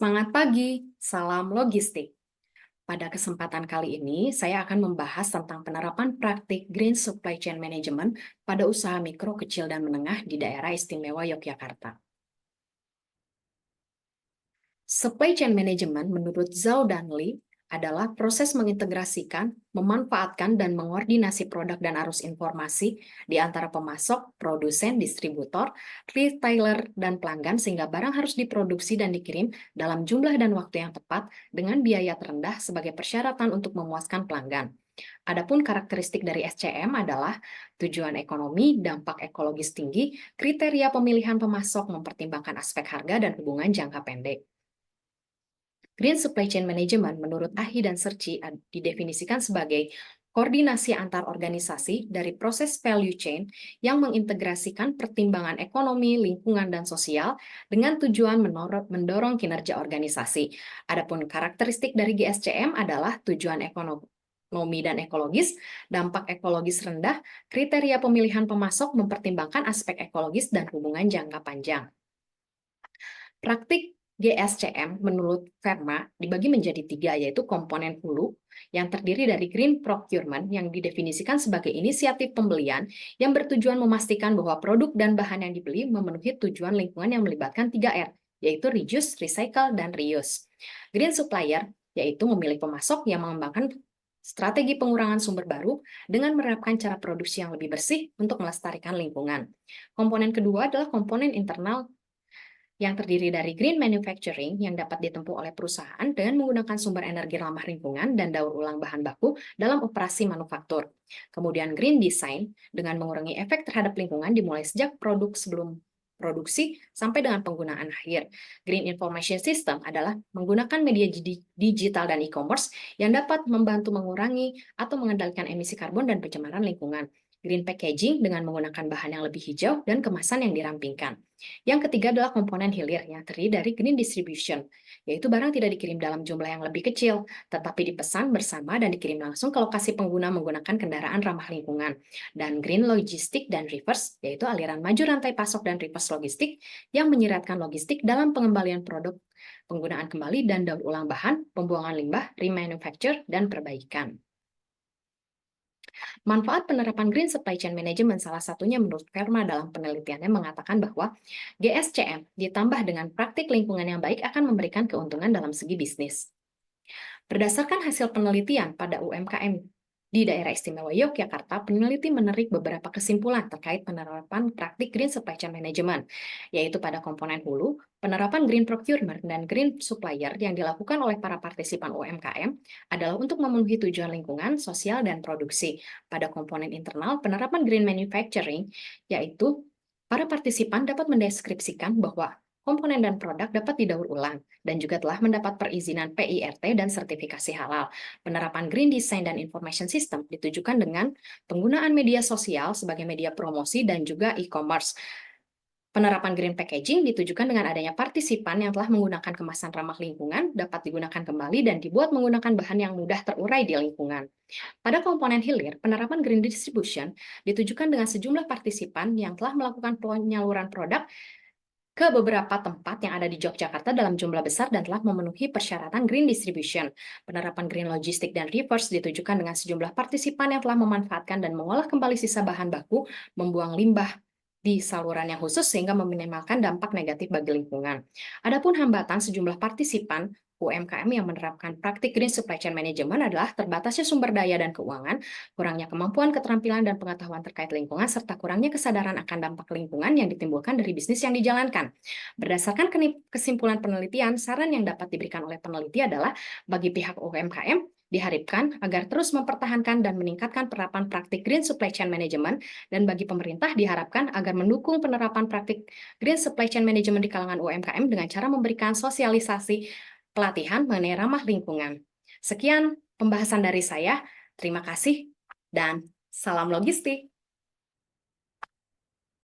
Semangat pagi, salam logistik. Pada kesempatan kali ini, saya akan membahas tentang penerapan praktik Green Supply Chain Management pada usaha mikro, kecil, dan menengah di daerah istimewa Yogyakarta. Supply Chain Management menurut Zhao dan Li adalah proses mengintegrasikan, memanfaatkan, dan mengordinasi produk dan arus informasi di antara pemasok, produsen, distributor, retailer, dan pelanggan sehingga barang harus diproduksi dan dikirim dalam jumlah dan waktu yang tepat dengan biaya terendah sebagai persyaratan untuk memuaskan pelanggan. Adapun karakteristik dari SCM adalah tujuan ekonomi, dampak ekologis tinggi, kriteria pemilihan pemasok mempertimbangkan aspek harga dan hubungan jangka pendek. Green Supply Chain Management menurut Ahi dan Serci didefinisikan sebagai koordinasi antar organisasi dari proses value chain yang mengintegrasikan pertimbangan ekonomi, lingkungan, dan sosial dengan tujuan mendorong kinerja organisasi. Adapun karakteristik dari GSCM adalah tujuan ekonomi dan ekologis, dampak ekologis rendah, kriteria pemilihan pemasok mempertimbangkan aspek ekologis dan hubungan jangka panjang. Praktik GSCM menurut Verma dibagi menjadi tiga, yaitu komponen hulu yang terdiri dari green procurement yang didefinisikan sebagai inisiatif pembelian yang bertujuan memastikan bahwa produk dan bahan yang dibeli memenuhi tujuan lingkungan yang melibatkan 3R, yaitu reduce, recycle, dan reuse. Green supplier yaitu memilih pemasok yang mengembangkan strategi pengurangan sumber baru dengan menerapkan cara produksi yang lebih bersih untuk melestarikan lingkungan. Komponen kedua adalah komponen internal yang terdiri dari green manufacturing yang dapat ditempuh oleh perusahaan dengan menggunakan sumber energi ramah lingkungan dan daur ulang bahan baku dalam operasi manufaktur. Kemudian green design dengan mengurangi efek terhadap lingkungan dimulai sejak produk sebelum produksi sampai dengan penggunaan akhir. Green information system adalah menggunakan media digital dan e-commerce yang dapat membantu mengurangi atau mengendalikan emisi karbon dan pencemaran lingkungan. Green packaging dengan menggunakan bahan yang lebih hijau dan kemasan yang dirampingkan. Yang ketiga adalah komponen hilir yang terdiri dari green distribution, yaitu barang tidak dikirim dalam jumlah yang lebih kecil, tetapi dipesan bersama dan dikirim langsung ke lokasi pengguna menggunakan kendaraan ramah lingkungan. Dan green logistik dan reverse, yaitu aliran maju rantai pasok dan reverse logistik yang menyiratkan logistik dalam pengembalian produk, penggunaan kembali dan daur ulang bahan, pembuangan limbah, remanufacture, dan perbaikan. Manfaat penerapan Green Supply Chain Management salah satunya menurut Verma dalam penelitiannya mengatakan bahwa GSCM ditambah dengan praktik lingkungan yang baik akan memberikan keuntungan dalam segi bisnis. Berdasarkan hasil penelitian pada UMKM di daerah istimewa Yogyakarta, peneliti menarik beberapa kesimpulan terkait penerapan praktik Green Supply Chain Management, yaitu pada komponen hulu, penerapan Green Procurement dan Green Supplier yang dilakukan oleh para partisipan UMKM adalah untuk memenuhi tujuan lingkungan, sosial, dan produksi. Pada komponen internal, penerapan Green Manufacturing, yaitu para partisipan dapat mendeskripsikan bahwa komponen dan produk dapat didaur ulang dan juga telah mendapat perizinan PIRT dan sertifikasi halal. Penerapan Green Design dan Information System ditujukan dengan penggunaan media sosial sebagai media promosi dan juga e-commerce. Penerapan Green Packaging ditujukan dengan adanya partisipan yang telah menggunakan kemasan ramah lingkungan dapat digunakan kembali dan dibuat menggunakan bahan yang mudah terurai di lingkungan. Pada komponen hilir, penerapan Green Distribution ditujukan dengan sejumlah partisipan yang telah melakukan penyaluran produk ke beberapa tempat yang ada di Yogyakarta dalam jumlah besar dan telah memenuhi persyaratan Green Distribution. Penerapan Green Logistic dan Reverse ditujukan dengan sejumlah partisipan yang telah memanfaatkan dan mengolah kembali sisa bahan baku, membuang limbah di saluran yang khusus sehingga meminimalkan dampak negatif bagi lingkungan. Adapun hambatan sejumlah partisipan UMKM yang menerapkan praktik Green Supply Chain Management adalah terbatasnya sumber daya dan keuangan, kurangnya kemampuan, keterampilan, dan pengetahuan terkait lingkungan, serta kurangnya kesadaran akan dampak lingkungan yang ditimbulkan dari bisnis yang dijalankan. Berdasarkan kesimpulan penelitian, saran yang dapat diberikan oleh peneliti adalah bagi pihak UMKM diharapkan agar terus mempertahankan dan meningkatkan penerapan praktik Green Supply Chain Management, dan bagi pemerintah diharapkan agar mendukung penerapan praktik Green Supply Chain Management di kalangan UMKM dengan cara memberikan sosialisasi pelatihan mengenai ramah lingkungan. Sekian pembahasan dari saya. Terima kasih dan salam logistik.